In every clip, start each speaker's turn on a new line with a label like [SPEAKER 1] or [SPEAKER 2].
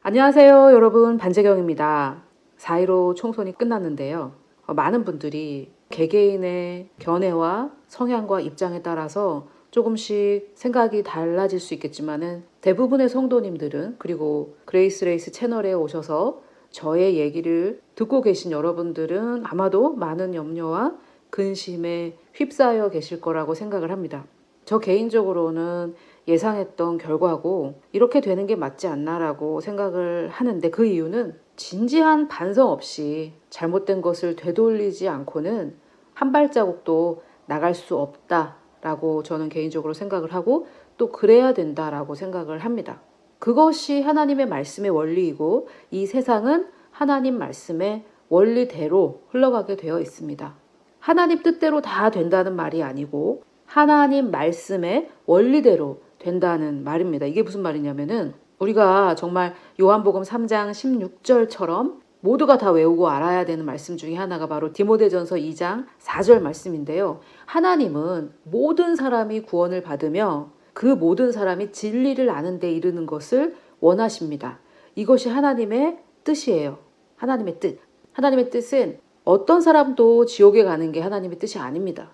[SPEAKER 1] 안녕하세요, 여러분. 반재경입니다. 4.15 총선이 끝났는데요. 많은 분들이 개개인의 견해와 성향과 입장에 따라서 조금씩 생각이 달라질 수 있겠지만은 대부분의 성도님들은, 그리고 그레이스레이스 채널에 오셔서 저의 얘기를 듣고 계신 여러분들은 아마도 많은 염려와 근심에 휩싸여 계실 거라고 생각을 합니다. 저 개인적으로는 예상했던 결과고 이렇게 되는 게 맞지 않나라고 생각을 하는데, 그 이유는 진지한 반성 없이 잘못된 것을 되돌리지 않고는 한 발자국도 나갈 수 없다라고 저는 개인적으로 생각을 하고, 또 그래야 된다라고 생각을 합니다. 그것이 하나님의 말씀의 원리이고, 이 세상은 하나님 말씀의 원리대로 흘러가게 되어 있습니다. 하나님 뜻대로 다 된다는 말이 아니고 하나님 말씀의 원리대로 된다는 말입니다. 이게 무슨 말이냐면은, 우리가 정말 요한복음 3장 16절처럼 모두가 다 외우고 알아야 되는 말씀 중에 하나가 바로 디모데전서 2장 4절 말씀인데요. 하나님은 모든 사람이 구원을 받으며 그 모든 사람이 진리를 아는 데 이르는 것을 원하십니다. 이것이 하나님의 뜻이에요. 하나님의 뜻. 하나님의 뜻은 어떤 사람도 지옥에 가는 게 하나님의 뜻이 아닙니다.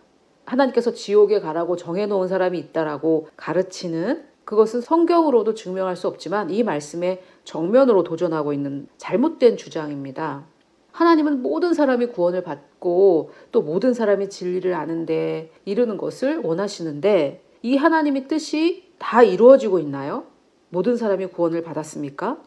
[SPEAKER 1] 하나님께서 지옥에 가라고 정해놓은 사람이 있다라고 가르치는, 그것은 성경으로도 증명할 수 없지만 이 말씀에 정면으로 도전하고 있는 잘못된 주장입니다. 하나님은 모든 사람이 구원을 받고 또 모든 사람이 진리를 아는데 이르는 것을 원하시는데, 이 하나님의 뜻이 다 이루어지고 있나요? 모든 사람이 구원을 받았습니까?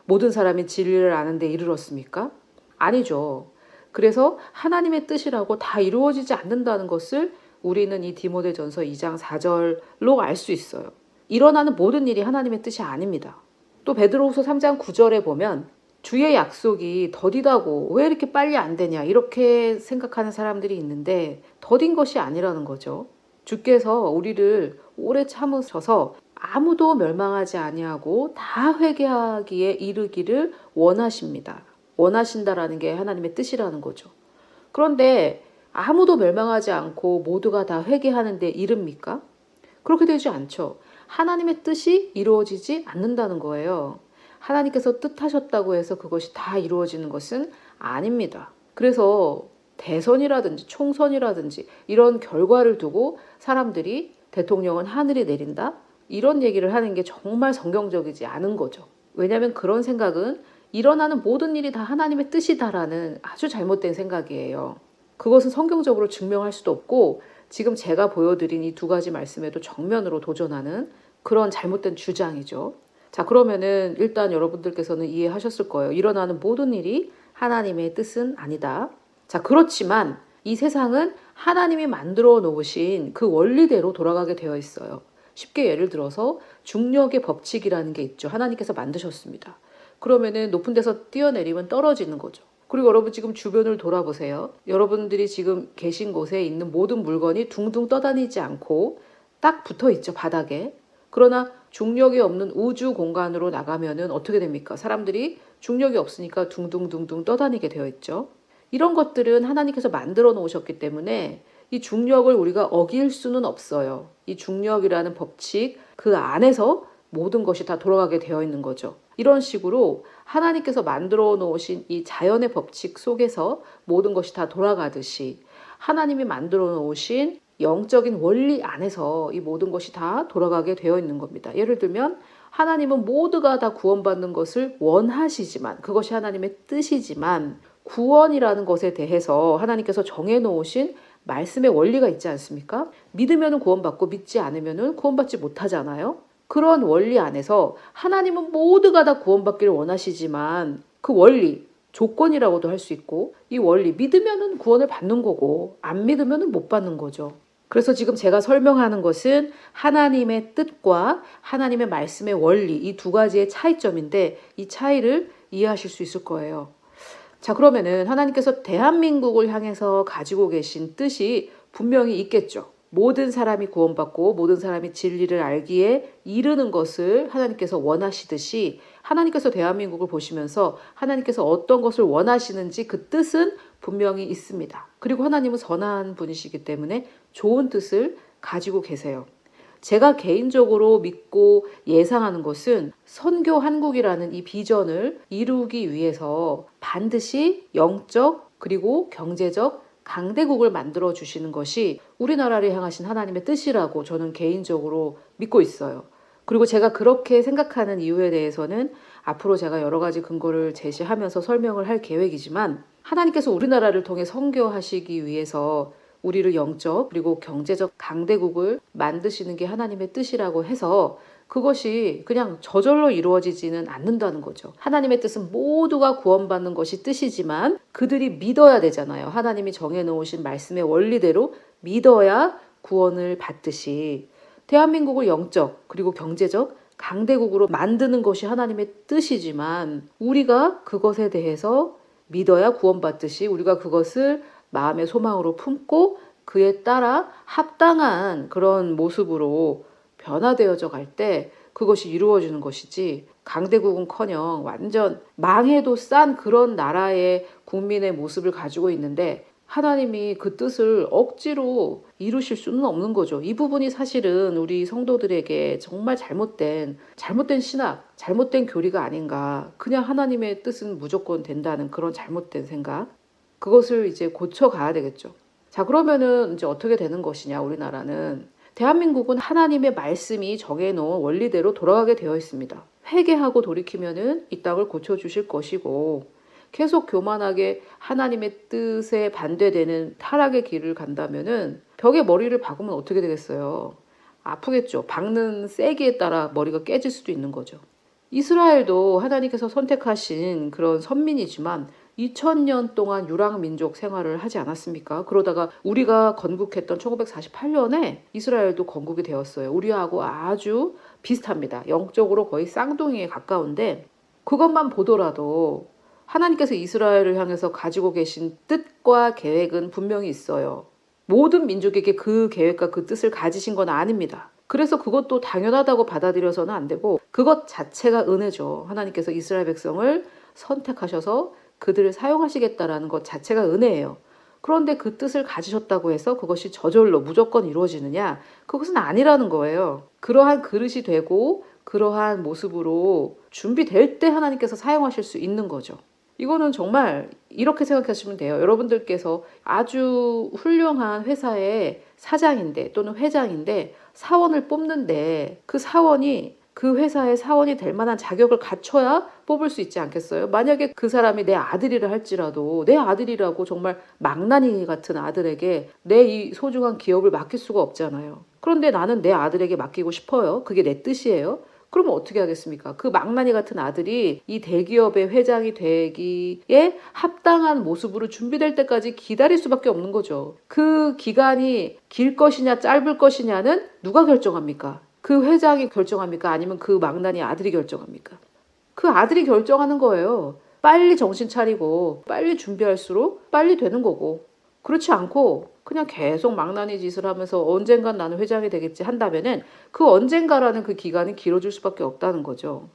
[SPEAKER 1] 모든 사람이 진리를 아는데 이르렀습니까? 아니죠. 그래서 하나님의 뜻이라고 다 이루어지지 않는다는 것을 우리는 이 디모데전서 2장 4절로 알 수 있어요. 일어나는 모든 일이 하나님의 뜻이 아닙니다. 또 베드로후서 3장 9절에 보면 주의 약속이 더디다고 왜 이렇게 빨리 안 되냐 이렇게 생각하는 사람들이 있는데, 더딘 것이 아니라는 거죠. 주께서 우리를 오래 참으셔서 아무도 멸망하지 아니하고 다 회개하기에 이르기를 원하십니다. 원하신다라는 게 하나님의 뜻이라는 거죠. 그런데 아무도 멸망하지 않고 모두가 다 회개하는데 이릅니까? 그렇게 되지 않죠. 하나님의 뜻이 이루어지지 않는다는 거예요. 하나님께서 뜻하셨다고 해서 그것이 다 이루어지는 것은 아닙니다. 그래서 대선이라든지 총선이라든지 이런 결과를 두고 사람들이 대통령은 하늘이 내린다? 이런 얘기를 하는 게 정말 성경적이지 않은 거죠. 왜냐하면 그런 생각은 일어나는 모든 일이 다 하나님의 뜻이다라는 아주 잘못된 생각이에요. 그것은 성경적으로 증명할 수도 없고, 지금 제가 보여드린 이 두 가지 말씀에도 정면으로 도전하는 그런 잘못된 주장이죠. 자, 그러면은 일단 여러분들께서는 이해하셨을 거예요. 일어나는 모든 일이 하나님의 뜻은 아니다. 자, 그렇지만 이 세상은 하나님이 만들어 놓으신 그 원리대로 돌아가게 되어 있어요. 쉽게 예를 들어서 중력의 법칙이라는 게 있죠. 하나님께서 만드셨습니다. 그러면은 높은 데서 뛰어내리면 떨어지는 거죠. 그리고 여러분 지금 주변을 돌아보세요. 여러분들이 지금 계신 곳에 있는 모든 물건이 둥둥 떠다니지 않고 딱 붙어 있죠, 바닥에. 그러나 중력이 없는 우주 공간으로 나가면은 어떻게 됩니까? 사람들이 중력이 없으니까 둥둥둥둥 떠다니게 되어 있죠. 이런 것들은 하나님께서 만들어 놓으셨기 때문에 이 중력을 우리가 어길 수는 없어요. 이 중력이라는 법칙, 그 안에서 모든 것이 다 돌아가게 되어 있는 거죠. 이런 식으로 하나님께서 만들어 놓으신 이 자연의 법칙 속에서 모든 것이 다 돌아가듯이, 하나님이 만들어 놓으신 영적인 원리 안에서 이 모든 것이 다 돌아가게 되어 있는 겁니다. 예를 들면 하나님은 모두가 다 구원받는 것을 원하시지만, 그것이 하나님의 뜻이지만, 구원이라는 것에 대해서 하나님께서 정해놓으신 말씀의 원리가 있지 않습니까? 믿으면 구원받고 믿지 않으면 구원받지 못하잖아요. 그런 원리 안에서 하나님은 모두가 다 구원받기를 원하시지만, 그 원리, 조건이라고도 할 수 있고, 이 원리, 믿으면 구원을 받는 거고 안 믿으면 못 받는 거죠. 그래서 지금 제가 설명하는 것은 하나님의 뜻과 하나님의 말씀의 원리, 이 두 가지의 차이점인데, 이 차이를 이해하실 수 있을 거예요. 자, 그러면은 하나님께서 대한민국을 향해서 가지고 계신 뜻이 분명히 있겠죠. 모든 사람이 구원받고 모든 사람이 진리를 알기에 이르는 것을 하나님께서 원하시듯이, 하나님께서 대한민국을 보시면서 하나님께서 어떤 것을 원하시는지 그 뜻은 분명히 있습니다. 그리고 하나님은 선한 분이시기 때문에 좋은 뜻을 가지고 계세요. 제가 개인적으로 믿고 예상하는 것은 선교 한국이라는 이 비전을 이루기 위해서 반드시 영적 그리고 경제적 강대국을 만들어 주시는 것이 우리나라를 향하신 하나님의 뜻이라고 저는 개인적으로 믿고 있어요. 그리고 제가 그렇게 생각하는 이유에 대해서는 앞으로 제가 여러 가지 근거를 제시하면서 설명을 할 계획이지만, 하나님께서 우리나라를 통해 선교하시기 위해서 우리를 영적 그리고 경제적 강대국을 만드시는 게 하나님의 뜻이라고 해서 그것이 그냥 저절로 이루어지지는 않는다는 거죠. 하나님의 뜻은 모두가 구원받는 것이 뜻이지만 그들이 믿어야 되잖아요. 하나님이 정해놓으신 말씀의 원리대로 믿어야 구원을 받듯이 대한민국을 영적 그리고 경제적 강대국으로 만드는 것이 하나님의 뜻이지만, 우리가 그것에 대해서 믿어야 구원받듯이 우리가 그것을 마음의 소망으로 품고 그에 따라 합당한 그런 모습으로 변화되어져 갈 때 그것이 이루어지는 것이지, 강대국은커녕 완전 망해도 싼 그런 나라의 국민의 모습을 가지고 있는데 하나님이 그 뜻을 억지로 이루실 수는 없는 거죠. 이 부분이 사실은 우리 성도들에게 정말 잘못된 신학, 잘못된 교리가 아닌가. 그냥 하나님의 뜻은 무조건 된다는 그런 잘못된 생각. 그것을 이제 고쳐가야 되겠죠. 자, 그러면은 이제 어떻게 되는 것이냐, 우리나라는. 대한민국은 하나님의 말씀이 정해놓은 원리대로 돌아가게 되어 있습니다. 회개하고 돌이키면은 이 땅을 고쳐주실 것이고, 계속 교만하게 하나님의 뜻에 반대되는 타락의 길을 간다면은 벽에 머리를 박으면 어떻게 되겠어요? 아프겠죠. 박는 세기에 따라 머리가 깨질 수도 있는 거죠. 이스라엘도 하나님께서 선택하신 그런 선민이지만 2000년 동안 유랑민족 생활을 하지 않았습니까? 그러다가 우리가 건국했던 1948년에 이스라엘도 건국이 되었어요. 우리하고 아주 비슷합니다. 영적으로 거의 쌍둥이에 가까운데, 그것만 보더라도 하나님께서 이스라엘을 향해서 가지고 계신 뜻과 계획은 분명히 있어요. 모든 민족에게 그 계획과 그 뜻을 가지신 건 아닙니다. 그래서 그것도 당연하다고 받아들여서는 안 되고, 그것 자체가 은혜죠. 하나님께서 이스라엘 백성을 선택하셔서 그들을 사용하시겠다라는 것 자체가 은혜예요. 그런데 그 뜻을 가지셨다고 해서 그것이 저절로 무조건 이루어지느냐? 그것은 아니라는 거예요. 그러한 그릇이 되고 그러한 모습으로 준비될 때 하나님께서 사용하실 수 있는 거죠. 이거는 정말 이렇게 생각하시면 돼요. 여러분들께서 아주 훌륭한 회사의 사장인데 또는 회장인데 사원을 뽑는데, 그 사원이 그 회사의 사원이 될 만한 자격을 갖춰야 뽑을 수 있지 않겠어요? 만약에 그 사람이 내 아들이라 할지라도, 내 아들이라고 정말 망나니 같은 아들에게 내 이 소중한 기업을 맡길 수가 없잖아요. 그런데 나는 내 아들에게 맡기고 싶어요. 그게 내 뜻이에요. 그러면 어떻게 하겠습니까? 그 망나니 같은 아들이 이 대기업의 회장이 되기에 합당한 모습으로 준비될 때까지 기다릴 수밖에 없는 거죠. 그 기간이 길 것이냐 짧을 것이냐는 누가 결정합니까? 그 회장이 결정합니까? 아니면 그 망나니 아들이 결정합니까? 그 아들이 결정하는 거예요. 빨리 정신 차리고 빨리 준비할수록 빨리 되는 거고, 그렇지 않고 그냥 계속 망나니 짓을 하면서 언젠간 나는 회장이 되겠지 한다면은 그 언젠가라는 그 기간이 길어질 수밖에 없다는 거죠.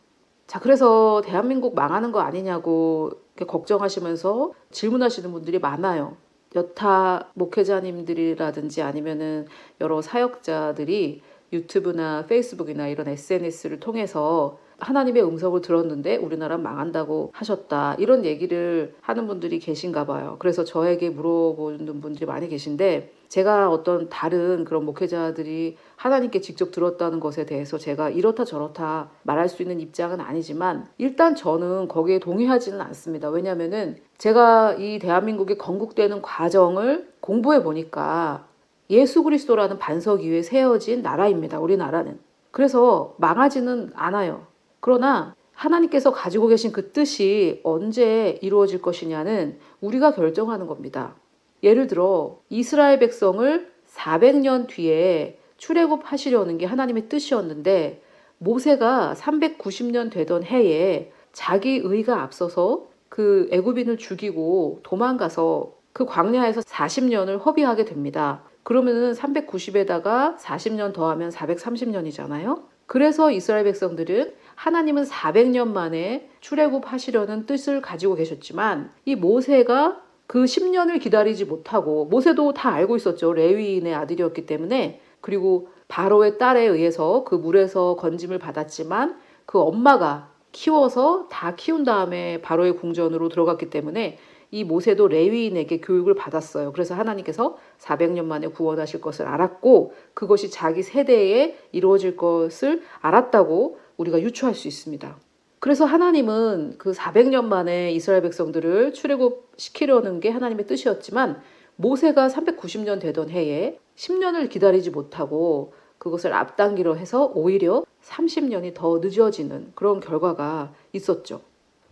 [SPEAKER 1] 자, 그래서 대한민국 망하는 거 아니냐고 이렇게 걱정하시면서 질문하시는 분들이 많아요. 여타 목회자님들이라든지 아니면은 여러 사역자들이 유튜브나 페이스북이나 이런 SNS를 통해서 하나님의 음성을 들었는데 우리나라 망한다고 하셨다, 이런 얘기를 하는 분들이 계신가 봐요. 그래서 저에게 물어보는 분들이 많이 계신데, 제가 어떤 다른 그런 목회자들이 하나님께 직접 들었다는 것에 대해서 제가 이렇다 저렇다 말할 수 있는 입장은 아니지만, 일단 저는 거기에 동의하지는 않습니다. 왜냐하면은 제가 이 대한민국이 건국되는 과정을 공부해 보니까 예수 그리스도라는 반석 위에 세워진 나라입니다. 우리나라는. 그래서 망하지는 않아요. 그러나 하나님께서 가지고 계신 그 뜻이 언제 이루어질 것이냐는 우리가 결정하는 겁니다. 예를 들어 이스라엘 백성을 400년 뒤에 출애굽하시려는 게 하나님의 뜻이었는데, 모세가 390년 되던 해에 자기 의가 앞서서 그 애굽인을 죽이고 도망가서 그 광야에서 40년을 허비하게 됩니다. 그러면은 390에다가 40년 더하면 430년이잖아요. 그래서 이스라엘 백성들은 하나님은 400년 만에 출애굽하시려는 뜻을 가지고 계셨지만, 이 모세가 그 10년을 기다리지 못하고, 모세도 다 알고 있었죠. 레위인의 아들이었기 때문에 그리고 바로의 딸에 의해서 그 물에서 건짐을 받았지만 그 엄마가 키워서 다 키운 다음에 바로의 궁전으로 들어갔기 때문에 이 모세도 레위인에게 교육을 받았어요. 그래서 하나님께서 400년 만에 구원하실 것을 알았고 그것이 자기 세대에 이루어질 것을 알았다고 우리가 유추할 수 있습니다. 그래서 하나님은 그 400년 만에 이스라엘 백성들을 출애굽시키려는 게 하나님의 뜻이었지만 모세가 390년 되던 해에 10년을 기다리지 못하고 그것을 앞당기려 해서 오히려 30년이 더 늦어지는 그런 결과가 있었죠.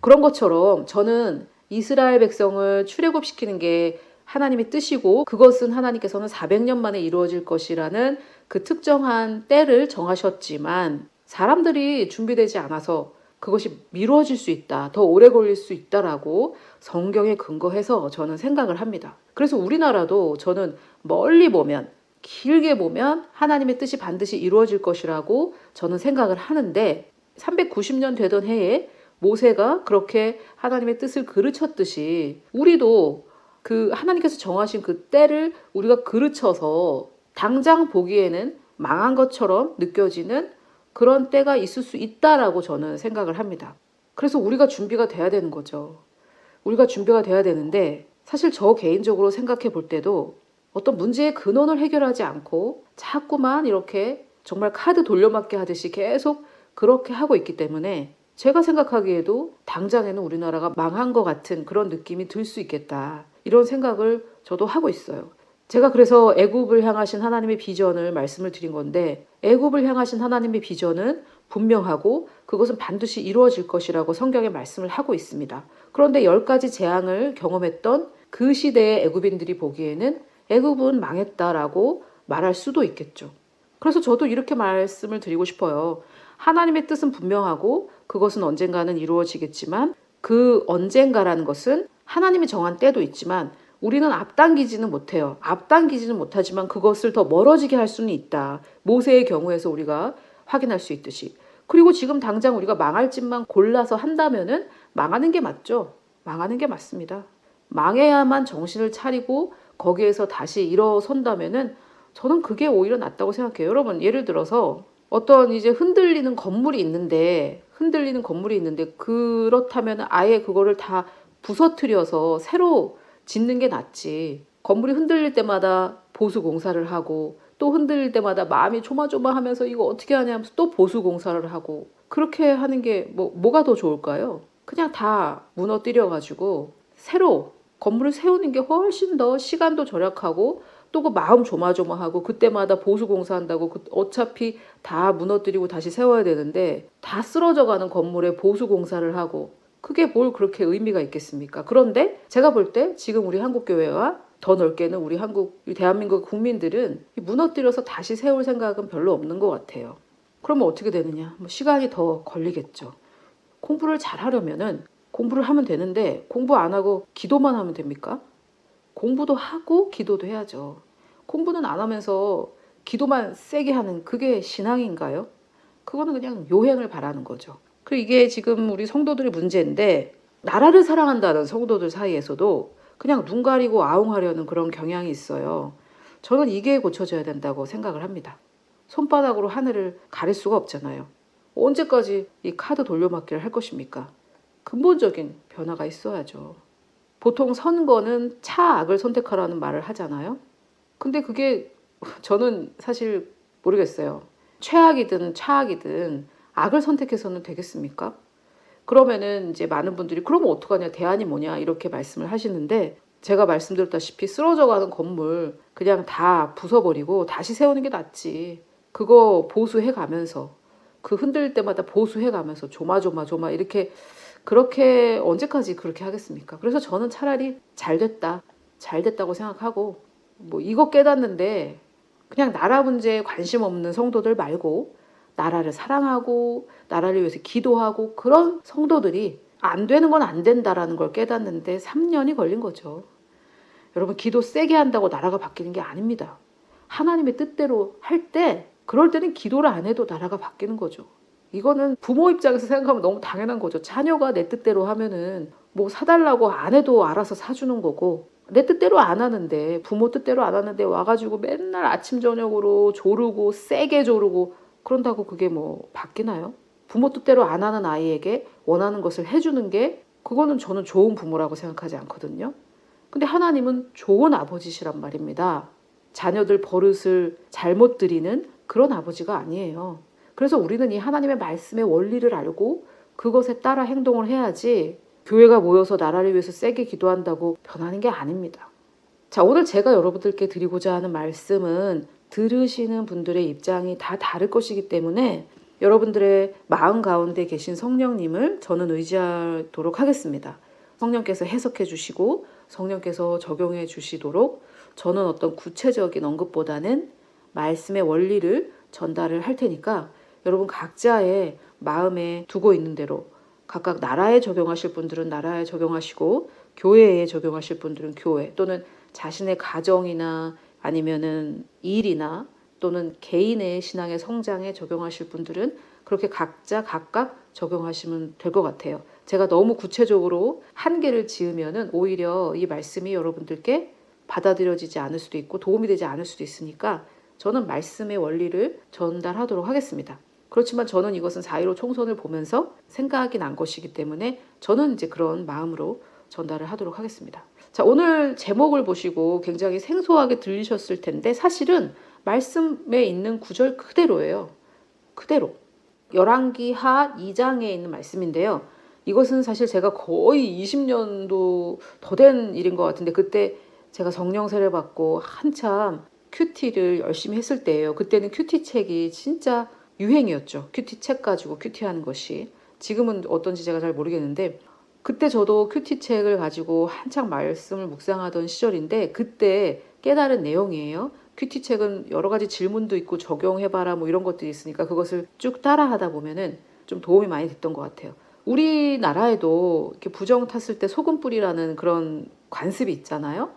[SPEAKER 1] 그런 것처럼 저는 이스라엘 백성을 출애굽시키는 게 하나님의 뜻이고 그것은 하나님께서는 400년 만에 이루어질 것이라는 그 특정한 때를 정하셨지만 사람들이 준비되지 않아서 그것이 미뤄질 수 있다, 더 오래 걸릴 수 있다라고 성경에 근거해서 저는 생각을 합니다. 그래서 우리나라도 저는 멀리 보면 길게 보면 하나님의 뜻이 반드시 이루어질 것이라고 저는 생각을 하는데 390년 되던 해에 모세가 그렇게 하나님의 뜻을 그르쳤듯이 우리도 그 하나님께서 정하신 그 때를 우리가 그르쳐서 당장 보기에는 망한 것처럼 느껴지는 그런 때가 있을 수 있다라고 저는 생각을 합니다. 그래서 우리가 준비가 돼야 되는 거죠. 우리가 준비가 돼야 되는데 사실 저 개인적으로 생각해 볼 때도 어떤 문제의 근원을 해결하지 않고 자꾸만 이렇게 정말 카드 돌려막기 하듯이 계속 그렇게 하고 있기 때문에 제가 생각하기에도 당장에는 우리나라가 망한 것 같은 그런 느낌이 들 수 있겠다. 이런 생각을 저도 하고 있어요. 제가 그래서 애굽을 향하신 하나님의 비전을 말씀을 드린 건데 애굽을 향하신 하나님의 비전은 분명하고 그것은 반드시 이루어질 것이라고 성경에 말씀을 하고 있습니다. 그런데 10가지 재앙을 경험했던 그 시대의 애굽인들이 보기에는 애굽은 망했다라고 말할 수도 있겠죠. 그래서 저도 이렇게 말씀을 드리고 싶어요. 하나님의 뜻은 분명하고 그것은 언젠가는 이루어지겠지만 그 언젠가라는 것은 하나님이 정한 때도 있지만 우리는 앞당기지는 못해요. 앞당기지는 못하지만 그것을 더 멀어지게 할 수는 있다. 모세의 경우에서 우리가 확인할 수 있듯이. 그리고 지금 당장 우리가 망할 짓만 골라서 한다면은 망하는 게 맞죠. 망하는 게 맞습니다. 망해야만 정신을 차리고 거기에서 다시 일어선다면은 저는 그게 오히려 낫다고 생각해요. 여러분 예를 들어서 어떤 이제 흔들리는 건물이 있는데 그렇다면 아예 그거를 다 부서뜨려서 새로 짓는 게 낫지. 건물이 흔들릴 때마다 보수 공사를 하고 또 흔들릴 때마다 마음이 조마조마하면서 이거 어떻게 하냐 하면서 또 보수 공사를 하고 그렇게 하는 게 뭐가 더 좋을까요? 그냥 다 무너뜨려가지고 새로 건물을 세우는 게 훨씬 더 시간도 절약하고 또 그 마음 조마조마하고 그때마다 보수 공사한다고 어차피 다 무너뜨리고 다시 세워야 되는데 다 쓰러져가는 건물에 보수 공사를 하고 그게 뭘 그렇게 의미가 있겠습니까? 그런데 제가 볼 때 지금 우리 한국교회와 더 넓게는 우리 대한민국 국민들은 무너뜨려서 다시 세울 생각은 별로 없는 것 같아요. 그러면 어떻게 되느냐? 시간이 더 걸리겠죠. 공부를 잘하려면은 공부를 하면 되는데 공부 안 하고 기도만 하면 됩니까? 공부도 하고 기도도 해야죠. 공부는 안 하면서 기도만 세게 하는 그게 신앙인가요? 그거는 그냥 요행을 바라는 거죠. 그리고 이게 지금 우리 성도들의 문제인데 나라를 사랑한다는 성도들 사이에서도 그냥 눈 가리고 아웅하려는 그런 경향이 있어요. 저는 이게 고쳐져야 된다고 생각을 합니다. 손바닥으로 하늘을 가릴 수가 없잖아요. 언제까지 이 카드 돌려막기를 할 것입니까? 근본적인 변화가 있어야죠. 보통 선거는 차악을 선택하라는 말을 하잖아요. 근데 그게 저는 사실 모르겠어요. 최악이든 차악이든 악을 선택해서는 되겠습니까? 그러면은 이제 많은 분들이 그러면 어떡하냐, 대안이 뭐냐 이렇게 말씀을 하시는데 제가 말씀드렸다시피 쓰러져가는 건물 그냥 다 부숴버리고 다시 세우는 게 낫지. 그거 보수해가면서 그 흔들릴 때마다 보수해가면서 조마 이렇게 그렇게 언제까지 그렇게 하겠습니까? 그래서 저는 차라리 잘 됐다고 생각하고 이거 깨닫는데 그냥 나라 문제에 관심 없는 성도들 말고 나라를 사랑하고 나라를 위해서 기도하고 그런 성도들이 안 되는 건 안 된다라는 걸 깨닫는데 3년이 걸린 거죠. 여러분 기도 세게 한다고 나라가 바뀌는 게 아닙니다. 하나님의 뜻대로 할 때 그럴 때는 기도를 안 해도 나라가 바뀌는 거죠. 이거는 부모 입장에서 생각하면 너무 당연한 거죠. 자녀가 내 뜻대로 하면은 사달라고 안 해도 알아서 사주는 거고 내 뜻대로 안 하는데, 부모 뜻대로 안 하는데 와가지고 맨날 아침 저녁으로 조르고 세게 조르고 그런다고 그게 뭐 바뀌나요? 부모 뜻대로 안 하는 아이에게 원하는 것을 해주는 게 그거는 저는 좋은 부모라고 생각하지 않거든요. 근데 하나님은 좋은 아버지시란 말입니다. 자녀들 버릇을 잘못 들이는 그런 아버지가 아니에요. 그래서 우리는 이 하나님의 말씀의 원리를 알고 그것에 따라 행동을 해야지 교회가 모여서 나라를 위해서 세게 기도한다고 변하는 게 아닙니다. 자, 오늘 제가 여러분들께 드리고자 하는 말씀은 들으시는 분들의 입장이 다 다를 것이기 때문에 여러분들의 마음 가운데 계신 성령님을 저는 의지하도록 하겠습니다. 성령께서 해석해 주시고 성령께서 적용해 주시도록 저는 어떤 구체적인 언급보다는 말씀의 원리를 전달을 할 테니까 여러분 각자의 마음에 두고 있는 대로 각각 나라에 적용하실 분들은 나라에 적용하시고 교회에 적용하실 분들은 교회 또는 자신의 가정이나 아니면은 일이나 또는 개인의 신앙의 성장에 적용하실 분들은 그렇게 각자 각각 적용하시면 될 것 같아요. 제가 너무 구체적으로 한계를 지으면은 오히려 이 말씀이 여러분들께 받아들여지지 않을 수도 있고 도움이 되지 않을 수도 있으니까 저는 말씀의 원리를 전달하도록 하겠습니다. 그렇지만 저는 이것은 4.15 총선을 보면서 생각이 난 것이기 때문에 저는 이제 그런 마음으로 전달을 하도록 하겠습니다. 자, 오늘 제목을 보시고 굉장히 생소하게 들리셨을 텐데 사실은 말씀에 있는 구절 그대로예요. 그대로. 열왕기하 2장에 있는 말씀인데요. 이것은 사실 제가 거의 20년도 더 된 일인 것 같은데 그때 제가 성령 세례 받고 한참 큐티를 열심히 했을 때예요. 그때는 큐티 책이 진짜 유행이었죠. 큐티 책 가지고 큐티하는 것이. 지금은 어떤지 제가 잘 모르겠는데 그때 저도 큐티 책을 가지고 한창 말씀을 묵상하던 시절인데 그때 깨달은 내용이에요. 큐티 책은 여러 가지 질문도 있고 적용해봐라 뭐 이런 것들이 있으니까 그것을 쭉 따라하다 보면은 좀 도움이 많이 됐던 것 같아요. 우리나라에도 이렇게 부정 탔을 때 소금 뿌리라는 그런 관습이 있잖아요.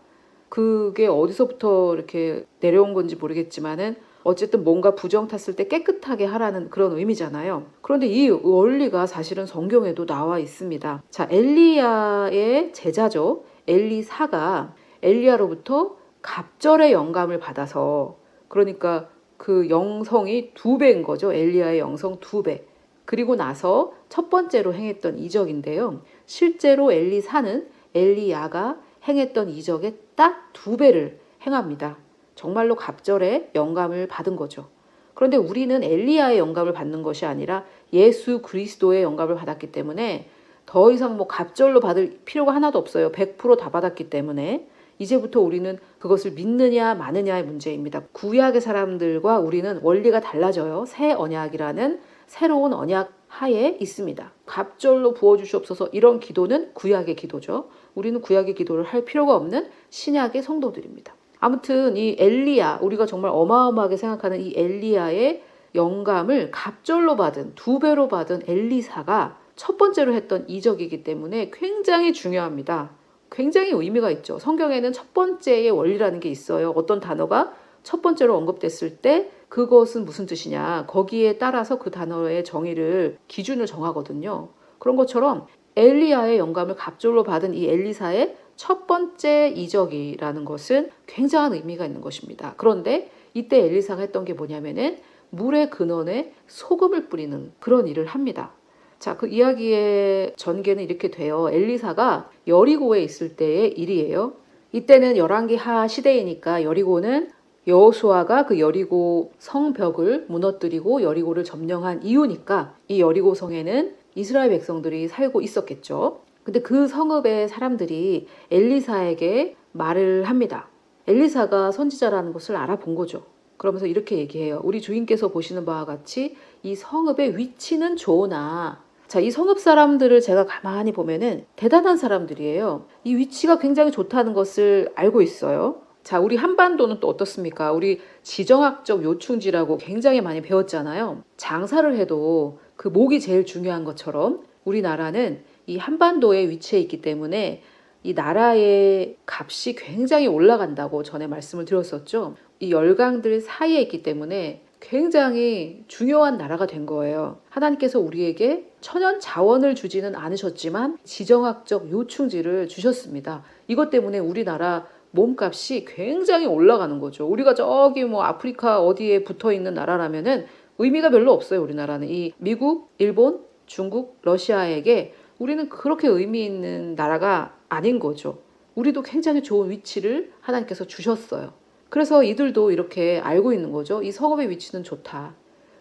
[SPEAKER 1] 그게 어디서부터 이렇게 내려온 건지 모르겠지만은 어쨌든 뭔가 부정 탔을 때 깨끗하게 하라는 그런 의미잖아요. 그런데 이 원리가 사실은 성경에도 나와 있습니다. 자, 엘리야의 제자죠. 엘리사가 엘리야로부터 갑절의 영감을 받아서 그러니까 그 영성이 2배인 거죠. 엘리야의 영성 2배. 그리고 나서 첫 번째로 행했던 이적인데요. 실제로 엘리사는 엘리야가 행했던 이적의 딱 2배를 행합니다. 정말로 갑절의 영감을 받은 거죠. 그런데 우리는 엘리야의 영감을 받는 것이 아니라 예수 그리스도의 영감을 받았기 때문에 더 이상 뭐 갑절로 받을 필요가 하나도 없어요. 100%다 받았기 때문에 이제부터 우리는 그것을 믿느냐 마느냐의 문제입니다. 구약의 사람들과 우리는 원리가 달라져요. 새 언약이라는 새로운 언약 하에 있습니다. 갑절로 부어주시옵소서 이런 기도는 구약의 기도죠. 우리는 구약의 기도를 할 필요가 없는 신약의 성도들입니다. 아무튼 이 엘리야, 우리가 정말 어마어마하게 생각하는 이 엘리야의 영감을 갑절로 받은 2배로 받은 엘리사가 첫 번째로 했던 이적이기 때문에 굉장히 중요합니다. 굉장히 의미가 있죠. 성경에는 첫 번째의 원리라는 게 있어요. 어떤 단어가 첫 번째로 언급됐을 때 그것은 무슨 뜻이냐. 거기에 따라서 그 단어의 정의를 기준을 정하거든요. 그런 것처럼 엘리야의 영감을 갑절로 받은 이 엘리사의 첫 번째 이적이라는 것은 굉장한 의미가 있는 것입니다. 그런데 이때 엘리사가 했던 게 뭐냐면은 물의 근원에 소금을 뿌리는 그런 일을 합니다. 자, 그 이야기의 전개는 이렇게 돼요. 엘리사가 여리고에 있을 때의 일이에요. 이때는 열왕기하 시대이니까 여리고는 여호수아가 그 여리고 성벽을 무너뜨리고 여리고를 점령한 이유니까 이 여리고 성에는 이스라엘 백성들이 살고 있었겠죠. 근데 그 성읍의 사람들이 엘리사에게 말을 합니다. 엘리사가 선지자라는 것을 알아본 거죠. 그러면서 이렇게 얘기해요. 우리 주인께서 보시는 바와 같이 이 성읍의 위치는 좋으나 자, 이 성읍 사람들을 제가 가만히 보면은 대단한 사람들이에요. 이 위치가 굉장히 좋다는 것을 알고 있어요. 자, 우리 한반도는 또 어떻습니까? 우리 지정학적 요충지라고 굉장히 많이 배웠잖아요. 장사를 해도 그 목이 제일 중요한 것처럼 우리나라는 이 한반도에 위치해 있기 때문에 이 나라의 값이 굉장히 올라간다고 전에 말씀을 드렸었죠. 이 열강들 사이에 있기 때문에 굉장히 중요한 나라가 된 거예요. 하나님께서 우리에게 천연 자원을 주지는 않으셨지만 지정학적 요충지를 주셨습니다. 이것 때문에 우리나라 몸값이 굉장히 올라가는 거죠. 우리가 저기 뭐 아프리카 어디에 붙어 있는 나라라면은 의미가 별로 없어요. 우리나라는 이 미국, 일본, 중국, 러시아에게 우리는 그렇게 의미 있는 나라가 아닌 거죠. 우리도 굉장히 좋은 위치를 하나님께서 주셨어요. 그래서 이들도 이렇게 알고 있는 거죠. 이 성읍의 위치는 좋다.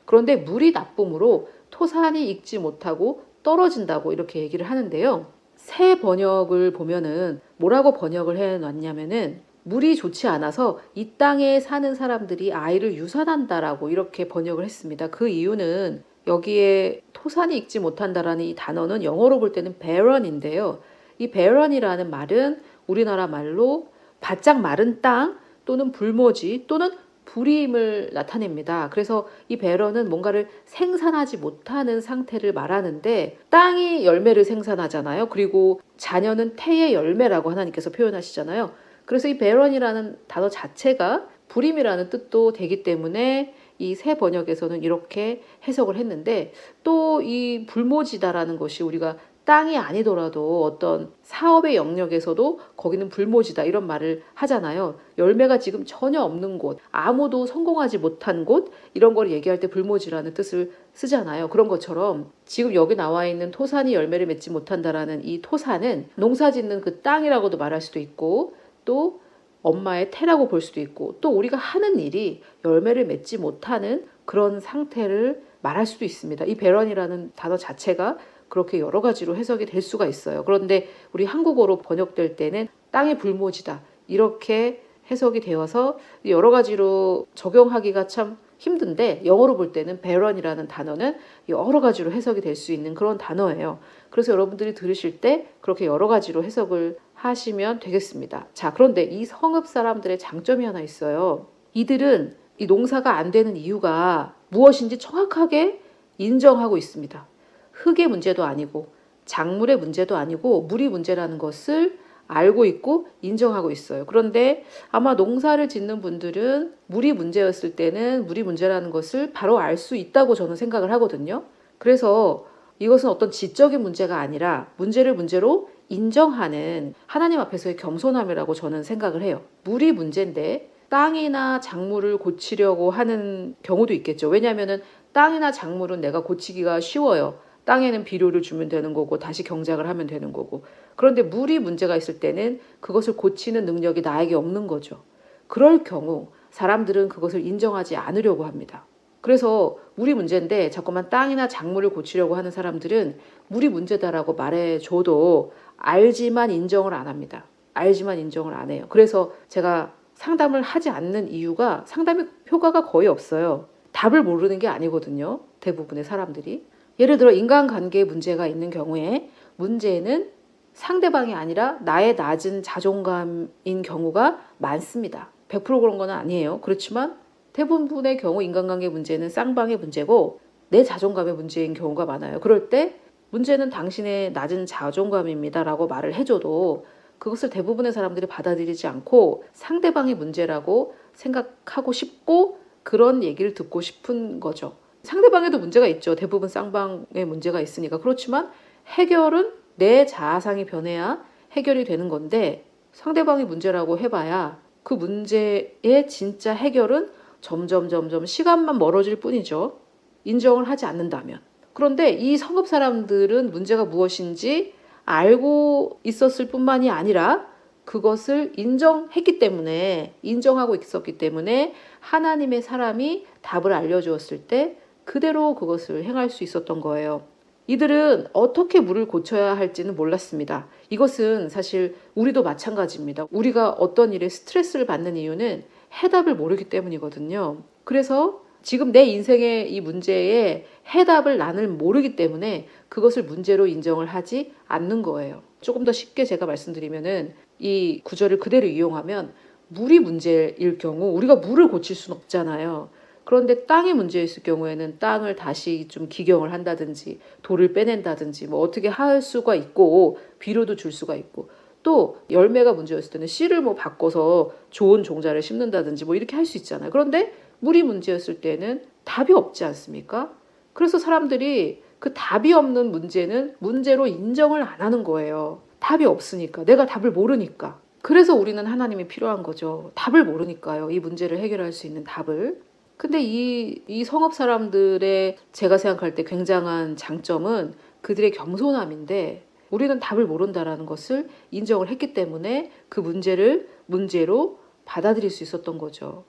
[SPEAKER 1] 그런데 물이 나쁨으로 토산이 익지 못하고 떨어진다고 이렇게 얘기를 하는데요. 새 번역을 보면은 뭐라고 번역을 해놨냐면은 물이 좋지 않아서 이 땅에 사는 사람들이 아이를 유산한다라고 이렇게 번역을 했습니다. 그 이유는 여기에 토산이 익지 못한다라는 이 단어는 영어로 볼 때는 barren인데요. 이 barren이라는 말은 우리나라 말로 바짝 마른 땅 또는 불모지 또는 불임을 나타냅니다. 그래서 이 배런은 뭔가를 생산하지 못하는 상태를 말하는데 땅이 열매를 생산하잖아요. 그리고 자녀는 태의 열매라고 하나님께서 표현하시잖아요. 그래서 이 배런이라는 단어 자체가 불임이라는 뜻도 되기 때문에 이 새 번역에서는 이렇게 해석을 했는데 또 이 불모지다라는 것이 우리가 땅이 아니더라도 어떤 사업의 영역에서도 거기는 불모지다 이런 말을 하잖아요. 열매가 지금 전혀 없는 곳, 아무도 성공하지 못한 곳 이런 걸 얘기할 때 불모지라는 뜻을 쓰잖아요. 그런 것처럼 지금 여기 나와 있는 토산이 열매를 맺지 못한다라는 이 토산은 농사 짓는 그 땅이라고도 말할 수도 있고 또 엄마의 태라고 볼 수도 있고 또 우리가 하는 일이 열매를 맺지 못하는 그런 상태를 말할 수도 있습니다. 이 배런이라는 단어 자체가 그렇게 여러 가지로 해석이 될 수가 있어요. 그런데 우리 한국어로 번역될 때는 땅이 불모지다 이렇게 해석이 되어서 여러 가지로 적용하기가 참 힘든데 영어로 볼 때는 barren이라는 단어는 여러 가지로 해석이 될 수 있는 그런 단어예요. 그래서 여러분들이 들으실 때 그렇게 여러 가지로 해석을 하시면 되겠습니다. 자, 그런데 이 성읍 사람들의 장점이 하나 있어요. 이들은 이 농사가 안 되는 이유가 무엇인지 정확하게 인정하고 있습니다. 흙의 문제도 아니고 작물의 문제도 아니고 물이 문제라는 것을 알고 있고 인정하고 있어요. 그런데 아마 농사를 짓는 분들은 물이 문제였을 때는 물이 문제라는 것을 바로 알 수 있다고 저는 생각을 하거든요. 그래서 이것은 어떤 지적인 문제가 아니라 문제를 문제로 인정하는 하나님 앞에서의 겸손함이라고 저는 생각을 해요. 물이 문제인데 땅이나 작물을 고치려고 하는 경우도 있겠죠. 왜냐하면 땅이나 작물은 내가 고치기가 쉬워요. 땅에는 비료를 주면 되는 거고 다시 경작을 하면 되는 거고. 그런데 물이 문제가 있을 때는 그것을 고치는 능력이 나에게 없는 거죠. 그럴 경우 사람들은 그것을 인정하지 않으려고 합니다. 그래서 물이 문제인데 자꾸만 땅이나 작물을 고치려고 하는 사람들은 물이 문제다라고 말해줘도 알지만 인정을 안 합니다. 알지만 인정을 안 해요. 그래서 제가 상담을 하지 않는 이유가 상담의 효과가 거의 없어요. 답을 모르는 게 아니거든요. 대부분의 사람들이. 예를 들어 인간관계에 문제가 있는 경우에 문제는 상대방이 아니라 나의 낮은 자존감인 경우가 많습니다. 100% 그런 건 아니에요. 그렇지만 대부분의 경우 인간관계 문제는 쌍방의 문제고 내 자존감의 문제인 경우가 많아요. 그럴 때 문제는 당신의 낮은 자존감입니다 라고 말을 해줘도 그것을 대부분의 사람들이 받아들이지 않고 상대방의 문제라고 생각하고 싶고 그런 얘기를 듣고 싶은 거죠. 상대방에도 문제가 있죠. 대부분 쌍방에 문제가 있으니까. 그렇지만 해결은 내 자아상이 변해야 해결이 되는 건데 상대방이 문제라고 해봐야 그 문제의 진짜 해결은 점점 시간만 멀어질 뿐이죠. 인정을 하지 않는다면. 그런데 이 성읍 사람들은 문제가 무엇인지 알고 있었을 뿐만이 아니라 그것을 인정했기 때문에 인정하고 있었기 때문에 하나님의 사람이 답을 알려주었을 때 그대로 그것을 행할 수 있었던 거예요. 이들은 어떻게 물을 고쳐야 할지는 몰랐습니다. 이것은 사실 우리도 마찬가지입니다. 우리가 어떤 일에 스트레스를 받는 이유는 해답을 모르기 때문이거든요. 그래서 지금 내 인생의 이 문제에 해답을 나는 모르기 때문에 그것을 문제로 인정을 하지 않는 거예요. 조금 더 쉽게 제가 말씀드리면은 이 구절을 그대로 이용하면 물이 문제일 경우 우리가 물을 고칠 수는 없잖아요. 그런데 땅이 문제 있을 경우에는 땅을 다시 좀 기경을 한다든지 돌을 빼낸다든지 뭐 어떻게 할 수가 있고 비료도 줄 수가 있고 또 열매가 문제였을 때는 씨를 뭐 바꿔서 좋은 종자를 심는다든지 뭐 이렇게 할 수 있잖아요. 그런데 물이 문제였을 때는 답이 없지 않습니까? 그래서 사람들이 그 답이 없는 문제는 문제로 인정을 안 하는 거예요. 답이 없으니까. 내가 답을 모르니까. 그래서 우리는 하나님이 필요한 거죠. 답을 모르니까요. 이 문제를 해결할 수 있는 답을. 근데 이 성읍 사람들의 제가 생각할 때 굉장한 장점은 그들의 겸손함인데 우리는 답을 모른다라는 것을 인정을 했기 때문에 그 문제를 문제로 받아들일 수 있었던 거죠.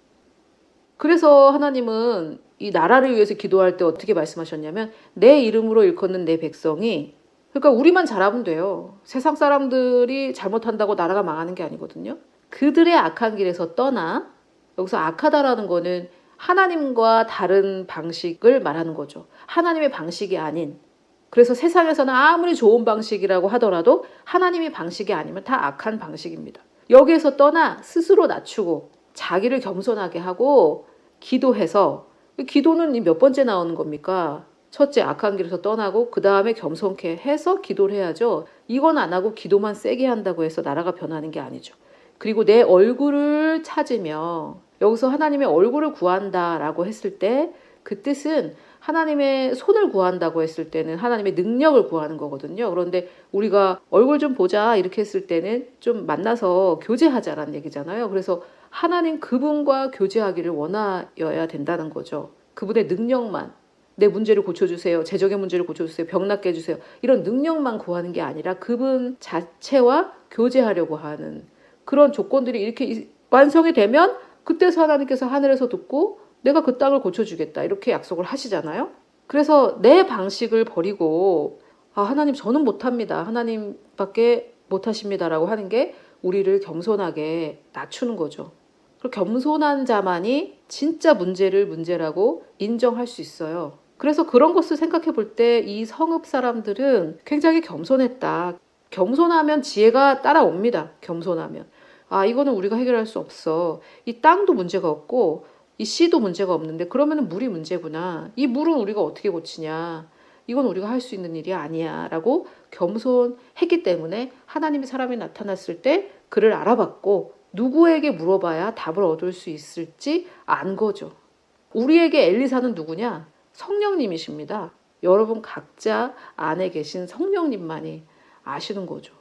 [SPEAKER 1] 그래서 하나님은 이 나라를 위해서 기도할 때 어떻게 말씀하셨냐면 내 이름으로 일컫는 내 백성이 그러니까 우리만 잘하면 돼요. 세상 사람들이 잘못한다고 나라가 망하는 게 아니거든요. 그들의 악한 길에서 떠나 여기서 악하다라는 거는 하나님과 다른 방식을 말하는 거죠. 하나님의 방식이 아닌 그래서 세상에서는 아무리 좋은 방식이라고 하더라도 하나님의 방식이 아니면 다 악한 방식입니다. 여기에서 떠나 스스로 낮추고 자기를 겸손하게 하고 기도해서 기도는 몇 번째 나오는 겁니까? 첫째 악한 길에서 떠나고 그 다음에 겸손케 해서 기도를 해야죠. 이건 안 하고 기도만 세게 한다고 해서 나라가 변하는 게 아니죠. 그리고 내 얼굴을 찾으며 여기서 하나님의 얼굴을 구한다라고 했을 때 그 뜻은 하나님의 손을 구한다고 했을 때는 하나님의 능력을 구하는 거거든요. 그런데 우리가 얼굴 좀 보자 이렇게 했을 때는 좀 만나서 교제하자라는 얘기잖아요. 그래서 하나님 그분과 교제하기를 원하여야 된다는 거죠. 그분의 능력만 내 문제를 고쳐주세요. 재정의 문제를 고쳐주세요. 병 낫게 해주세요. 이런 능력만 구하는 게 아니라 그분 자체와 교제하려고 하는 그런 조건들이 이렇게 완성이 되면 그때서 하나님께서 하늘에서 듣고 내가 그 땅을 고쳐주겠다 이렇게 약속을 하시잖아요. 그래서 내 방식을 버리고 하나님 저는 못합니다. 하나님밖에 못하십니다라고 하는 게 우리를 겸손하게 낮추는 거죠. 그리고 겸손한 자만이 진짜 문제를 문제라고 인정할 수 있어요. 그래서 그런 것을 생각해 볼 때 이 성읍 사람들은 굉장히 겸손했다. 겸손하면 지혜가 따라옵니다. 겸손하면. 이거는 우리가 해결할 수 없어. 이 땅도 문제가 없고 이 씨도 문제가 없는데 그러면 물이 문제구나. 이 물은 우리가 어떻게 고치냐. 이건 우리가 할 수 있는 일이 아니야 라고 겸손했기 때문에 하나님이 사람이 나타났을 때 그를 알아봤고 누구에게 물어봐야 답을 얻을 수 있을지 안 거죠. 우리에게 엘리사는 누구냐? 성령님이십니다. 여러분 각자 안에 계신 성령님만이 아시는 거죠.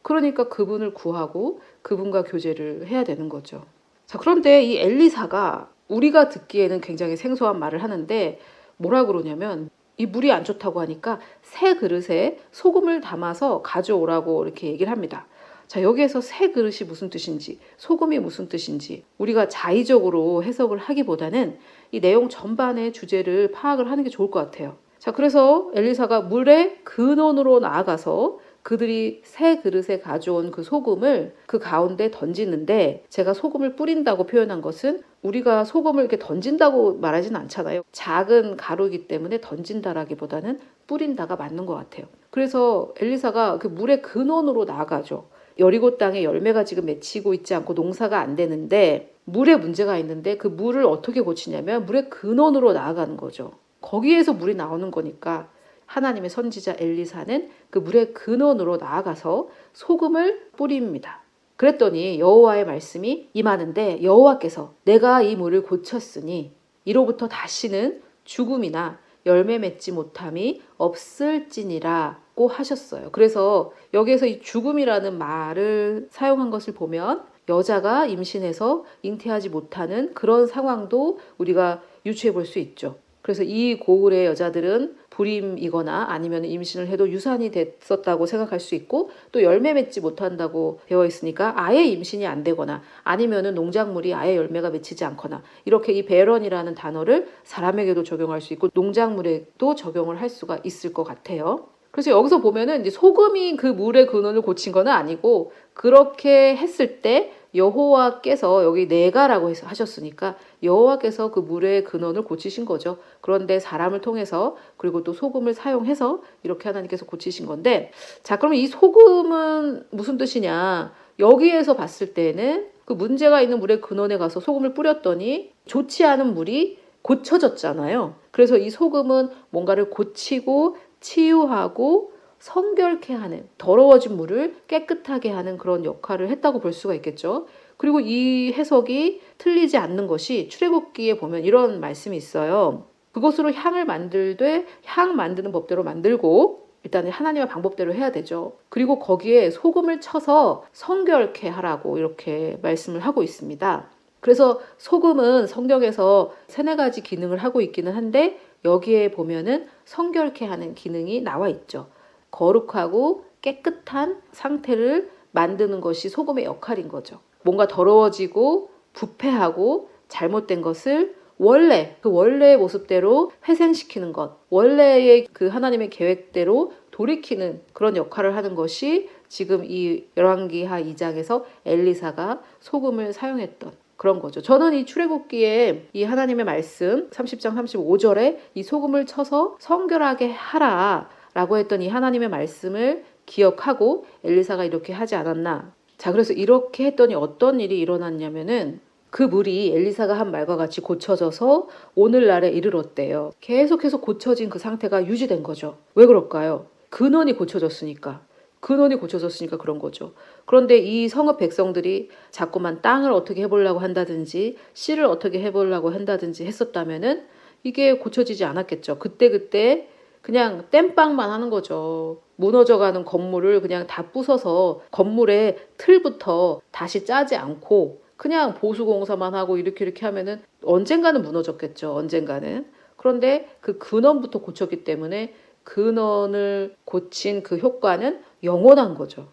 [SPEAKER 1] 그러니까 그분을 구하고 그분과 교제를 해야 되는 거죠. 자, 그런데 이 엘리사가 우리가 듣기에는 굉장히 생소한 말을 하는데 뭐라 그러냐면 이 물이 안 좋다고 하니까 새 그릇에 소금을 담아서 가져오라고 이렇게 얘기를 합니다. 자, 여기에서 새 그릇이 무슨 뜻인지 소금이 무슨 뜻인지 우리가 자의적으로 해석을 하기보다는 이 내용 전반의 주제를 파악을 하는 게 좋을 것 같아요. 자, 그래서 엘리사가 물의 근원으로 나아가서 그들이 새 그릇에 가져온 그 소금을 그 가운데 던지는데 제가 소금을 뿌린다고 표현한 것은 우리가 소금을 이렇게 던진다고 말하진 않잖아요. 작은 가루이기 때문에 던진다라기보다는 뿌린다가 맞는 것 같아요. 그래서 엘리사가 그 물의 근원으로 나아가죠. 여리고 땅에 열매가 지금 맺히고 있지 않고 농사가 안 되는데 물에 문제가 있는데 그 물을 어떻게 고치냐면 물의 근원으로 나아가는 거죠. 거기에서 물이 나오는 거니까 하나님의 선지자 엘리사는 그 물의 근원으로 나아가서 소금을 뿌립니다. 그랬더니 여호와의 말씀이 임하는데 여호와께서 내가 이 물을 고쳤으니 이로부터 다시는 죽음이나 열매 맺지 못함이 없을지니라고 하셨어요. 그래서 여기에서 이 죽음이라는 말을 사용한 것을 보면 여자가 임신해서 잉태하지 못하는 그런 상황도 우리가 유추해 볼 수 있죠. 그래서 이 고을의 여자들은 불임이거나 아니면 임신을 해도 유산이 됐었다고 생각할 수 있고 또 열매 맺지 못한다고 되어 있으니까 아예 임신이 안 되거나 아니면은 농작물이 아예 열매가 맺히지 않거나 이렇게 이 배런이라는 단어를 사람에게도 적용할 수 있고 농작물에도 적용을 할 수가 있을 것 같아요. 그래서 여기서 보면은 이제 소금이 그 물의 근원을 고친 건 아니고 그렇게 했을 때 여호와께서 여기 내가라고 하셨으니까 여호와께서 그 물의 근원을 고치신 거죠. 그런데 사람을 통해서 그리고 또 소금을 사용해서 이렇게 하나님께서 고치신 건데 자, 그러면 이 소금은 무슨 뜻이냐? 여기에서 봤을 때는 그 문제가 있는 물의 근원에 가서 소금을 뿌렸더니 좋지 않은 물이 고쳐졌잖아요. 그래서 이 소금은 뭔가를 고치고 치유하고 성결케 하는 더러워진 물을 깨끗하게 하는 그런 역할을 했다고 볼 수가 있겠죠. 그리고 이 해석이 틀리지 않는 것이 출애굽기에 보면 이런 말씀이 있어요. 그것으로 향을 만들되 향 만드는 법대로 만들고 일단 하나님의 방법대로 해야 되죠. 그리고 거기에 소금을 쳐서 성결케 하라고 이렇게 말씀을 하고 있습니다. 그래서 소금은 성경에서 세네 가지 기능을 하고 있기는 한데 여기에 보면은 성결케 하는 기능이 나와 있죠. 거룩하고 깨끗한 상태를 만드는 것이 소금의 역할인 거죠. 뭔가 더러워지고 부패하고 잘못된 것을 그 원래의 모습대로 회생시키는 것, 원래의 그 하나님의 계획대로 돌이키는 그런 역할을 하는 것이 지금 이 열왕기하 2장에서 엘리사가 소금을 사용했던 그런 거죠. 저는 이 출애굽기에 이 하나님의 말씀 30장 35절에 이 소금을 쳐서 성결하게 하라 라고 했던 이 하나님의 말씀을 기억하고 엘리사가 이렇게 하지 않았나. 자, 그래서 이렇게 했더니 어떤 일이 일어났냐면은 그 물이 엘리사가 한 말과 같이 고쳐져서 오늘날에 이르렀대요. 계속해서 고쳐진 그 상태가 유지된 거죠. 왜 그럴까요? 근원이 고쳐졌으니까 그런 거죠. 그런데 이 성읍 백성들이 자꾸만 땅을 어떻게 해보려고 한다든지 씨를 어떻게 해보려고 한다든지 했었다면은 이게 고쳐지지 않았겠죠. 그때 그냥 땜빵만 하는 거죠. 무너져가는 건물을 그냥 다 부숴서 건물의 틀부터 다시 짜지 않고 그냥 보수공사만 하고 이렇게 하면은 언젠가는 무너졌겠죠. 언젠가는. 그런데 그 근원부터 고쳤기 때문에 근원을 고친 그 효과는 영원한 거죠.